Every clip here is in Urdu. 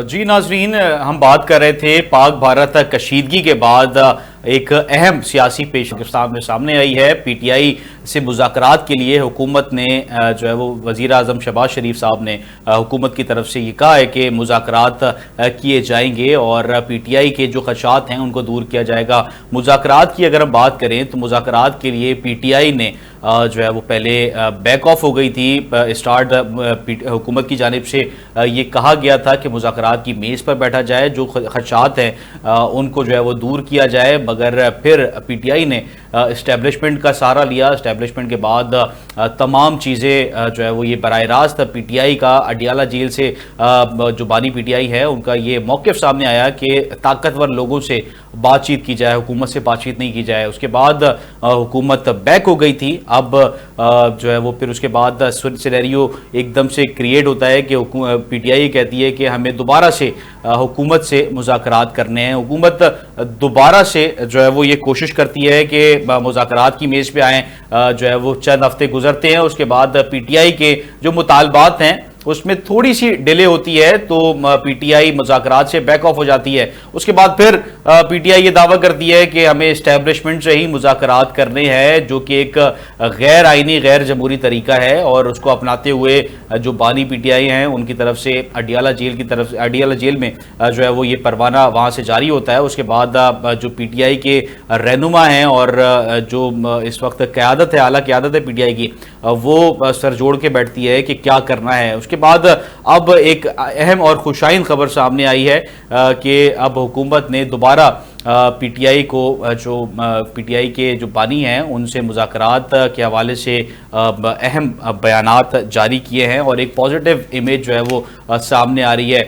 جی ناظرین، ہم بات کر رہے تھے پاک بھارت کشیدگی کے بعد ایک اہم سیاسی پیشکش سامنے آئی ہے۔ پی ٹی آئی سے مذاکرات کے لیے حکومت نے جو ہے وہ وزیر اعظم شہباز شریف صاحب نے حکومت کی طرف سے یہ کہا ہے کہ مذاکرات کیے جائیں گے اور پی ٹی آئی کے جو خدشات ہیں ان کو دور کیا جائے گا۔ مذاکرات کی اگر ہم بات کریں تو مذاکرات کے لیے پی ٹی آئی نے جو ہے وہ پہلے بیک آف ہو گئی تھی۔ اسٹارٹ حکومت کی جانب سے یہ کہا گیا تھا کہ مذاکرات کی میز پر بیٹھا جائے، جو خدشات ہیں ان کو جو ہے وہ دور کیا جائے، مگر پھر پی ٹی آئی نے اسٹیبلشمنٹ کا سہارا لیا۔ اسٹیبلشمنٹ کے بعد تمام چیزیں جو ہے وہ یہ براہ راست پی ٹی آئی کا اڈیالہ جیل سے جو بانی پی ٹی آئی ہے ان کا یہ موقف سامنے آیا کہ طاقتور لوگوں سے بات چیت کی جائے، حکومت سے بات چیت نہیں کی جائے۔ اس کے بعد حکومت بیک ہو گئی تھی۔ اب جو ہے وہ پھر اس کے بعد سینیریو ایک دم سے کریٹ ہوتا ہے کہ پی ٹی آئی کہتی ہے کہ ہمیں دوبارہ سے حکومت سے مذاکرات کرنے ہیں۔ حکومت دوبارہ سے جو ہے وہ یہ کوشش کرتی ہے کہ مذاکرات کی میز پہ آئیں، جو ہے وہ چند ہفتے گزرتے ہیں، اس کے بعد پی ٹی آئی کے جو مطالبات ہیں اس میں تھوڑی سی ڈیلے ہوتی ہے تو پی ٹی آئی مذاکرات سے بیک آف ہو جاتی ہے۔ اس کے بعد پھر پی ٹی آئی یہ دعویٰ کرتی ہے کہ ہمیں اسٹیبلشمنٹ سے ہی مذاکرات کرنے ہیں، جو کہ ایک غیر آئینی غیر جمہوری طریقہ ہے، اور اس کو اپناتے ہوئے جو بانی پی ٹی آئی ہیں ان کی طرف سے اڈیالہ جیل میں جو ہے وہ یہ پروانہ وہاں سے جاری ہوتا ہے۔ اس کے بعد جو پی ٹی آئی کے رہنما ہیں اور جو اس وقت قیادت ہے، اعلیٰ قیادت ہے پی ٹی آئی کی، وہ سر جوڑ کے بیٹھتی ہے کہ کیا کرنا ہے۔ اس کے بعد اب ایک اہم اور خوشائن خبر سامنے آئی ہے کہ اب حکومت نے دوبارہ پی ٹی آئی کو جو پی ٹی آئی کے جو بانی ہیں ان سے مذاکرات کے حوالے سے اہم بیانات جاری کیے ہیں اور ایک پازیٹیو امیج جو ہے وہ سامنے آ رہی ہے۔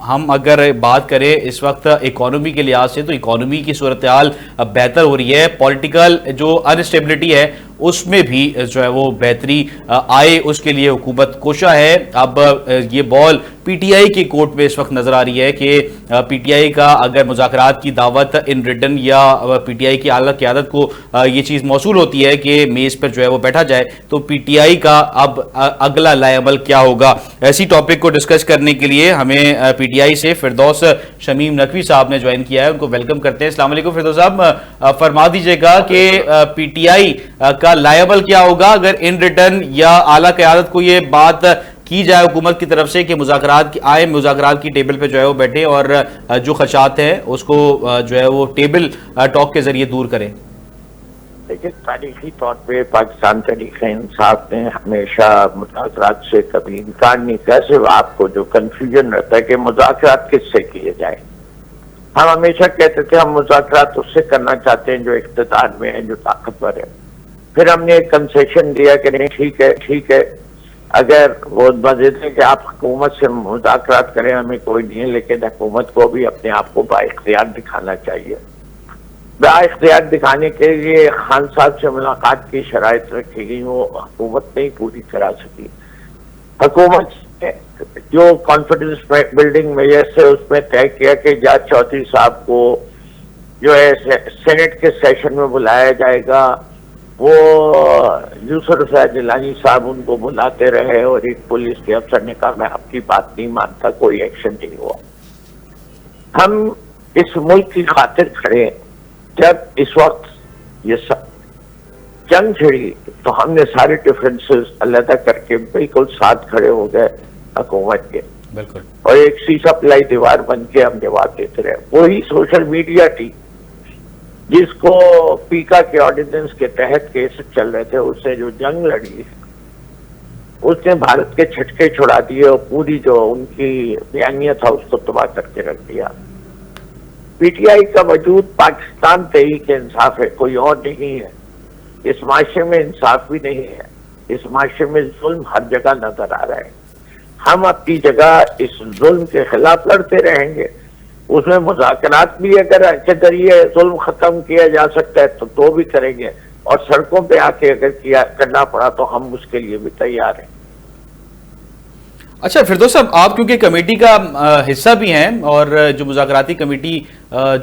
ہم اگر بات کریں اس وقت اکانومی کے لحاظ سے تو اکانومی کی صورتحال بہتر ہو رہی ہے، پولیٹیکل جو انسٹیبلٹی ہے اس میں بھی جو ہے وہ بہتری آئے، اس کے لیے حکومت کوشاں ہے۔ اب یہ بال پی ٹی آئی کے کورٹ میں اس وقت نظر آ رہی ہے کہ پی ٹی آئی کا اگر مذاکرات کی دعوت ان ریٹن یا پی ٹی آئی کی اعلیٰ قیادت کو یہ چیز موصول ہوتی ہے کہ میز پر جو ہے وہ بیٹھا جائے، تو پی ٹی آئی کا اب اگلا لائے عمل کیا ہوگا۔ ایسی ٹاپک کو ڈسکس کرنے کے لیے ہمیں پی ٹی آئی سے فردوس شمیم نقوی صاحب نے جوائن کیا ہے، ان کو ویلکم کرتے ہیں۔ السلام علیکم فردوس صاحب، فرما دیجیے گا کہ پی ٹی آئی کا لائے عمل کیا ہوگا اگر ان ریٹرن یا اعلیٰ قیادت کو یہ بات کی جائے حکومت کی طرف سے کہ مذاکرات کی ٹیبل پہ جو ہے وہ بیٹھے اور جو خدشات ہیں اس کو جو ہے وہ ٹیبل ٹاک کے ذریعے دور کریں۔ لیکن تاریخی طور پہ پاکستان تحریک انصاف نے ہمیشہ مذاکرات سے کبھی انکار نہیں کیا، صرف آپ کو جو کنفیوژن رہتا ہے کہ مذاکرات کس سے کیے جائیں۔ ہم ہمیشہ کہتے تھے ہم مذاکرات اس سے کرنا چاہتے ہیں جو اقتدار میں ہے، جو طاقتور ہے۔ پھر ہم نے ایک کنسیشن دیا کہ نہیں ٹھیک ہے، اگر وہ مزید ہے کہ آپ حکومت سے مذاکرات کریں ہمیں کوئی نہیں ہے، لیکن حکومت کو بھی اپنے آپ کو با اختیار دکھانا چاہیے۔ با اختیار دکھانے کے لیے خان صاحب سے ملاقات کی شرائط رکھی گئی، وہ حکومت نہیں پوری کرا سکی۔ حکومت جو کانفیڈنس بلڈنگ میجرز سے اس میں طے کیا کہ جاج چودھری صاحب کو جو ہے سینٹ کے سیشن میں بلایا جائے گا، وہ یوسف رضا جیلانی صاحب ان کو بلاتے رہے اور ایک پولیس کے افسر نے کہا میں آپ کی بات نہیں مانتا، کوئی ایکشن نہیں ہوا۔ ہم اس ملک کی خاطر کھڑے، جب اس وقت یہ سب جنگ چھڑی تو ہم نے سارے ڈفرینسز علیحدہ کر کے بالکل ساتھ کھڑے ہو گئے حکومت کے، بالکل، اور ایک سیسا پلائی دیوار بن کے ہم جواب دیتے رہے۔ وہی سوشل میڈیا تھی جس کو پیکا کے آرڈیننس کے تحت کیس چل رہے تھے، اس نے جو جنگ لڑی اس نے بھارت کے چھٹکے چھڑا دیے اور پوری جو ان کی بیانیہ تھا اس کو تباہ کر کے رکھ دیا۔ پی ٹی آئی کا وجود پاکستان تحریک انصاف ہے، کوئی اور نہیں ہے۔ اس معاشرے میں انصاف بھی نہیں ہے، اس معاشرے میں ظلم ہر جگہ نظر آ رہا ہے۔ ہم اپنی جگہ اس ظلم کے خلاف لڑتے رہیں گے، اس میں مذاکرات بھی اگر کے ذریعے ظلم ختم کیا جا سکتا ہے تو بھی کریں گے، اور سڑکوں پہ آ کے اگر کرنا پڑا تو ہم اس کے لیے بھی تیار ہیں۔ اچھا فردوس صاحب، آپ کیونکہ کمیٹی کا حصہ بھی ہیں اور جو مذاکراتی کمیٹی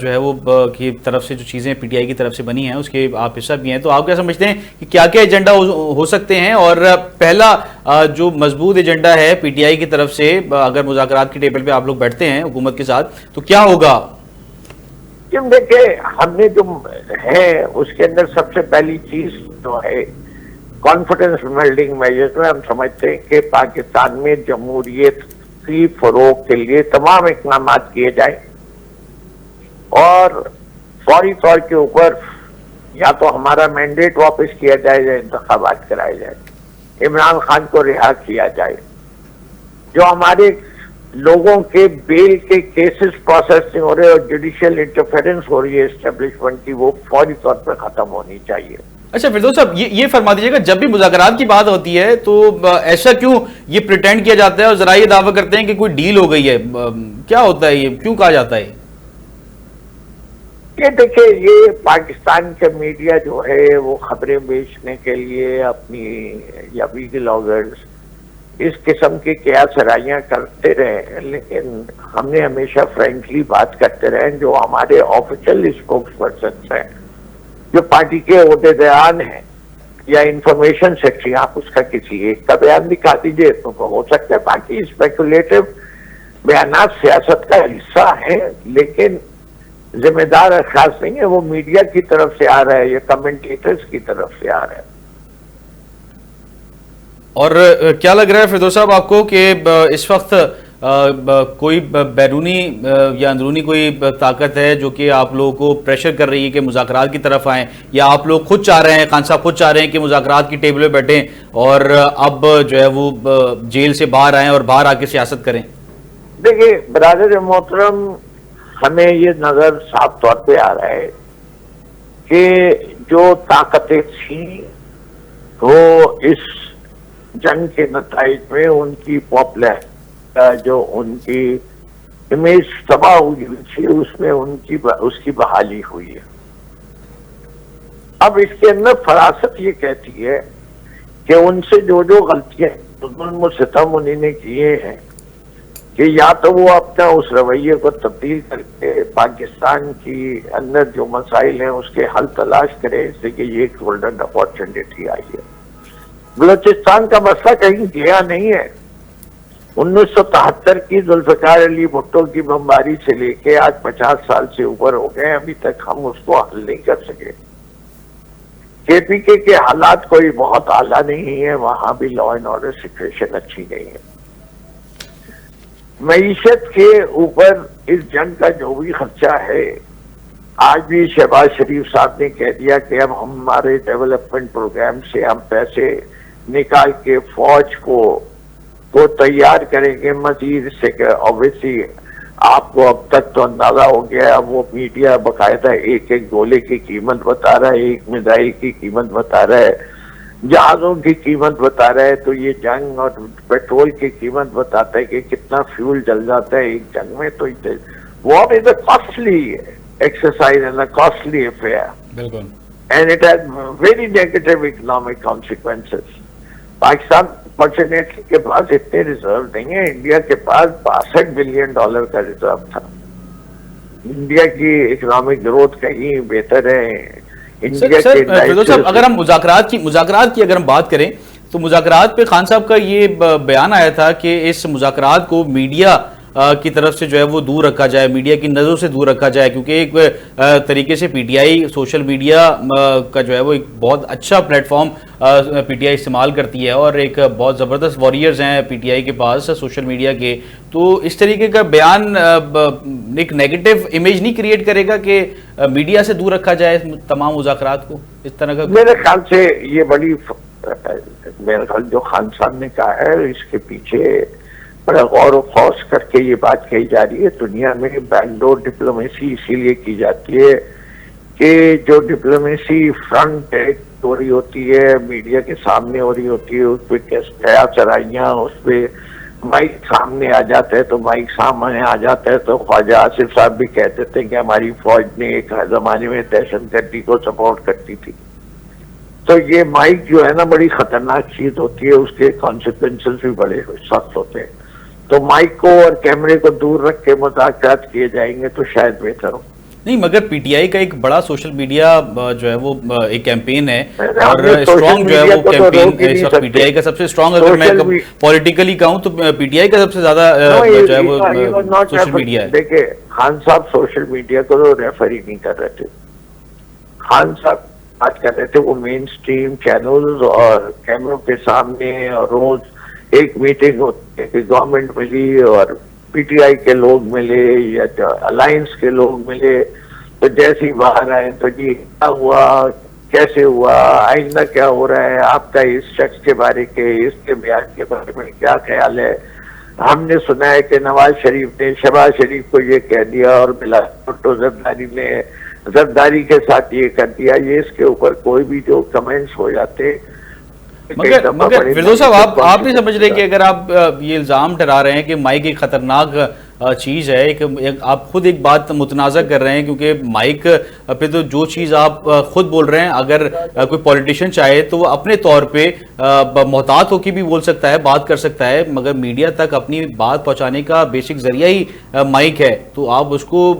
جو ہے وہ کی طرف سے جو چیزیں پی ٹی آئی کی طرف سے بنی ہیں اس کے آپ حصہ بھی ہیں، تو آپ کیا سمجھتے ہیں کہ کیا کیا ایجنڈا ہو سکتے ہیں؟ اور پہلا جو مضبوط ایجنڈا ہے پی ٹی آئی کی طرف سے اگر مذاکرات کی ٹیبل پہ آپ لوگ بیٹھتے ہیں حکومت کے ساتھ تو کیا ہوگا؟ دیکھیں، ہم نے جو ہے اس کے اندر سب سے پہلی چیز جو ہے کانفیڈنس بلڈنگ میجرز میں ہم سمجھتے ہیں کہ پاکستان میں جمہوریت کی فروغ کے لیے تمام اقدامات کیے جائیں اور فوری طور کے اوپر یا تو ہمارا مینڈیٹ واپس کیا جائے یا انتخابات کرائے جائے، عمران خان کو رہا کیا جائے، جو ہمارے لوگوں کے بیل کے کیسز پروسیس نہیں ہو رہے اور جوڈیشل انٹرفیرنس ہو رہی ہے اسٹیبلشمنٹ کی، وہ فوری طور پر ختم ہونی چاہیے۔ اچھا فردوس صاحب، یہ فرما دیجیے گا، جب بھی مذاکرات کی بات ہوتی ہے تو ایسا کیوں یہ پریٹینڈ کیا جاتا ہے اور ذرا یہ دعویٰ کرتے ہیں کہ کوئی ڈیل ہو گئی ہے؟ کیا ہوتا ہے یہ؟ کیوں کہا جاتا ہے یہ دیکھیں، یہ پاکستان کا میڈیا جو ہے وہ خبریں بیچنے کے لیے اپنی یا بھی بلاگرز اس قسم کی کیا سرائیاں کرتے رہے، لیکن ہم نے ہمیشہ فرینکلی بات کرتے رہے۔ جو ہمارے آفیشل اسپوکس پرسنس ہیں، جو پارٹی کے عہدیداران ہیں یا انفارمیشن سیکٹری، آپ اس کا کسی ایک کا بیان دکھا دیجیے تو ہو سکتا ہے۔ باقی اسپیکولیٹو بیانات سیاست کا حصہ ہیں، لیکن ذمہ دار اشخاص نہیں ہے، وہ میڈیا کی طرف سے آ رہا ہے یا کمنٹیٹرز کی طرف سے آ رہا ہے۔ اور کیا لگ رہا ہے فردوس صاحب آپ کو کہ اس وقت کوئی بیرونی یا اندرونی کوئی طاقت ہے جو کہ آپ لوگوں کو پریشر کر رہی ہے کہ مذاکرات کی طرف آئیں، یا آپ لوگ خود چاہ رہے ہیں، خان صاحب خود چاہ رہے ہیں کہ مذاکرات کی ٹیبل پہ بیٹھیں اور اب جو ہے وہ جیل سے باہر آئیں اور باہر آ کے سیاست کریں؟ دیکھیے برادر محترم، ہمیں یہ نظر صاف طور پہ آ رہا ہے کہ جو طاقتیں تھیں وہ اس جنگ کے نتائج میں ان کی پاپولر جو ان کی امیج تباہ ہوئی تھی اس میں اس کی بحالی ہوئی ہے۔ اب اس کے اندر فراست یہ کہتی ہے کہ ان سے جو غلطیاں ظلم و ستم انہیں نے کیے ہیں کہ یا تو وہ اپنا اس رویے کو تبدیل کر کے پاکستان کی اندر جو مسائل ہیں اس کے حل تلاش کرے، اس سے کہ یہ ایک گولڈن اپارچونٹی آئی ہے۔ بلوچستان کا مسئلہ کہیں گیا نہیں ہے۔ 1973 کی ذوالفقار علی بھٹو کی بمباری سے لے کے آج 50 سال سے اوپر ہو گئے، ابھی تک ہم اس کو حل نہیں کر سکے۔ کے پی کے حالات کوئی بہت اعلیٰ نہیں ہے، وہاں بھی لا اینڈ آرڈر سچویشن اچھی نہیں ہے۔ معیشت کے اوپر اس جنگ کا جو بھی خرچہ ہے، آج بھی شہباز شریف صاحب نے کہہ دیا کہ اب ہمارے ڈیولپمنٹ پروگرام سے ہم پیسے نکال کے فوج کو تیار کریں گے مزید سے کہ obviously آپ کو اب تک تو اندازہ ہو گیا، وہ میڈیا باقاعدہ ایک ایک گولے کی قیمت بتا رہا ہے، ایک میزائل کی قیمت بتا رہا ہے، جہازوں کی قیمت بتا رہا ہے، تو یہ جنگ اور پیٹرول کی قیمت بتاتا ہے کہ کتنا فیول جل جاتا ہے ایک جنگ میں۔ تو وار از a costly exercise and a costly affair. بالکل. And it has very negative economic consequences. Pakistan fortunately کے پاس اتنے ریزرو نہیں ہیں، انڈیا کے پاس $62 بلین کا ریزرو تھا۔ انڈیا کی اکنامک گروتھ کہیں بہتر ہے۔ انڈیا کے اگر ہم مذاکرات کی اگر ہم بات کریں تو مذاکرات پہ خان صاحب کا یہ بیان آیا تھا کہ اس مذاکرات کو میڈیا کی طرف سے جو ہے وہ دور رکھا جائے، میڈیا کی نظروں سے دور رکھا جائے، کیونکہ ایک طریقے سے P T I social media کا جو ہے وہ ایک بہت اچھا plate form P T I استعمال کرتی ہے اور ایک بہت زبردست واریئرز ہیں پی ٹی آئی کے پاس سوشل میڈیا کے، تو اس طریقے کا بیان ایک نیگیٹو امیج نہیں کریٹ کرے گا کہ میڈیا سے دور رکھا جائے تمام مذاکرات کو اس طرح کا؟ میرے خیال سے یہ بڑی میرے خیال جو خان صاحب نے کہا ہے اس کے پیچھے بڑا غور و خوض کر کے یہ بات کہی جا رہی ہے۔ دنیا میں بیک ڈور ڈپلومیسی اسی لیے کی جاتی ہے کہ جو ڈپلومیسی فرنٹ ہو رہی ہوتی ہے، میڈیا کے سامنے ہو رہی ہوتی ہے، اس پہ کیا چرائیاں، اس پہ مائک سامنے آ جاتا ہے تو مائک سامنے آ جاتا ہے تو خواجہ آصف صاحب بھی کہتے تھے کہ ہماری فوج نے ایک زمانے میں دہشت گردی کو سپورٹ کرتی تھی۔ تو یہ مائک جو ہے نا بڑی خطرناک چیز ہوتی ہے، اس کے کانسیکوینسز بھی بڑے سخت ہوتے ہیں۔ تو مائک کو اور کیمرے کو دور رکھ کے مذاکرات کیے جائیں گے تو شاید بہتر ہو. نہیں مگر پی ٹی آئی کا ایک بڑا سوشل میڈیا جو ہے وہ ایک کیمپین ہے اور سوشل اسٹرانگ جو ہے میڈیا وہ کو تو روک ہی کیمپین نہیں اس وقت پی ٹی آئی کا سب سے اسٹرانگ، اگر میں پولیٹیکلی کہوں تو پی ٹی آئی کا سب سے زیادہ جو ہے وہ سوشل میڈیا ہے. دیکھیں خان صاحب سوشل میڈیا کو تو ریفر ہی نہیں کر رہے تھے. خان صاحب بات کر رہے تھے وہ مین سٹریم چینلز اور کیمروں کے سامنے، اور روز ایک میٹنگ ہوتی ہے کہ گورنمنٹ ملی اور پی ٹی آئی کے لوگ ملے یا الائنس کے لوگ ملے، تو جیسے ہی باہر آئے تو جی کیا ہوا، کیسے ہوا، آئندہ کیا ہو رہا ہے، آپ کا اس شخص کے بارے کے اس کے بیان کے بارے میں کیا خیال ہے. ہم نے سنا ہے کہ نواز شریف نے شہباز شریف کو یہ کہہ دیا اور بلا بھٹو زرداری نے زرداری کے ساتھ یہ کر دیا. یہ اس کے اوپر کوئی بھی جو کمنٹس ہو جاتے. مگر فردوس صاحب آپ نہیں سمجھ رہے کہ اگر آپ یہ الزام ٹھہرا رہے ہیں کہ مائک ایک خطرناک چیز ہے، آپ خود ایک بات متنازع کر رہے ہیں کیونکہ مائک پہ تو جو چیز آپ خود بول رہے ہیں اگر کوئی پولیٹیشین چاہے تو وہ اپنے طور پہ محتاط ہو کے بھی بول سکتا ہے، بات کر سکتا ہے، مگر میڈیا تک اپنی بات پہنچانے کا بیسک ذریعہ ہی مائک ہے. تو آپ اس کو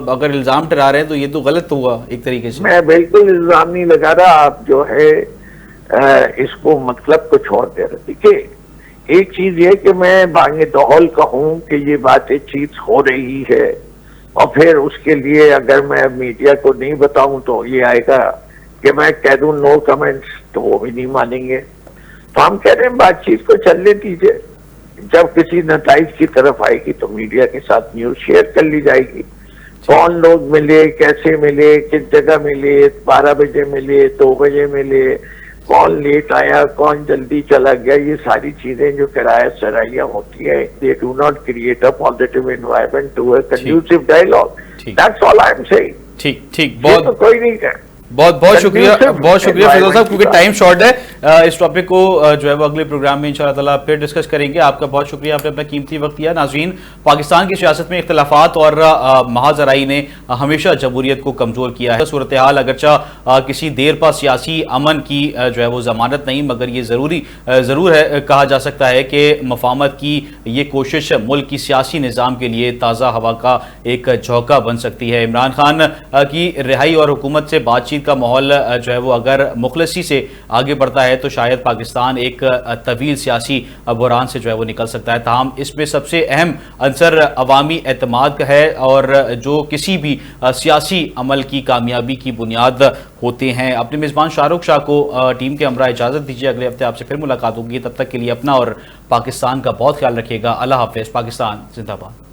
اگر الزام ٹھہرا رہے ہیں تو یہ تو غلط ہوا ایک طریقے سے. میں بالکل الزام نہیں لگا رہا، آپ جو ہے اس کو مطلب کو چھوڑ دے رہے. دیکھیے ایک چیز یہ کہ میں بانگ دہل کہوں کہ یہ بات ایک چیز ہو رہی ہے اور پھر اس کے لیے اگر میں میڈیا کو نہیں بتاؤں تو یہ آئے گا کہ میں کہہ دوں نو کمنٹس، تو وہ بھی نہیں مانیں گے. تو ہم کہہ رہے ہیں بات چیت کو چلنے دیجیے، جب کسی نتائج کی طرف آئے گی تو میڈیا کے ساتھ نیوز شیئر کر لی جائے گی. کون لوگ ملے، کیسے ملے، کس جگہ ملے، 12 بجے ملے، 2 بجے ملے، کون لیٹ آیا، کون جلدی چلا گیا، یہ ساری چیزیں جو کرایہ سرائیاں ہوتی ہیں they do not create a positive environment to a conducive dialogue. That's all I'm saying. ٹھیک یہ تو کوئی نہیں کہہ. بہت شکریہ فیضان صاحب، کیونکہ ٹائم شارٹ ہے. اس ٹاپک کو جو ہے وہ اگلے پروگرام میں انشاءاللہ تعالیٰ پھر ڈسکس کریں گے. آپ کا بہت شکریہ، آپ نے اپنا قیمتی وقت دیا. ناظرین، پاکستان کی سیاست میں اختلافات اور محاذ آرائی نے ہمیشہ جمہوریت کو کمزور کیا ہے. صورتحال اگرچہ کسی دیر پا سیاسی امن کی جو ہے وہ ضمانت نہیں، مگر یہ ضرور ہے کہا جا سکتا ہے کہ مفاہمت کی یہ کوشش ملک کی سیاسی نظام کے لیے تازہ ہوا کا ایک جھونکا بن سکتی ہے. عمران خان کی رہائی اور حکومت سے بات چیت کا ماحول جو ہے وہ اگر مخلصی سے آگے بڑھتا ہے تو شاید پاکستان ایک طویل سیاسی بحران سے جو ہے وہ نکل سکتا ہے. تاہم اس میں سب سے اہم عنصر عوامی اعتماد کا ہے اور جو کسی بھی سیاسی عمل کی کامیابی کی بنیاد ہوتے ہیں. اپنے میزبان شاہ رخ شاہ کو ٹیم کے ہمراہ اجازت دیجیے. اگلے ہفتے آپ سے پھر ملاقات ہوگی. تب تک کے لیے اپنا اور پاکستان کا بہت خیال رکھیے گا. اللہ حافظ. پاکستان زندہ باد.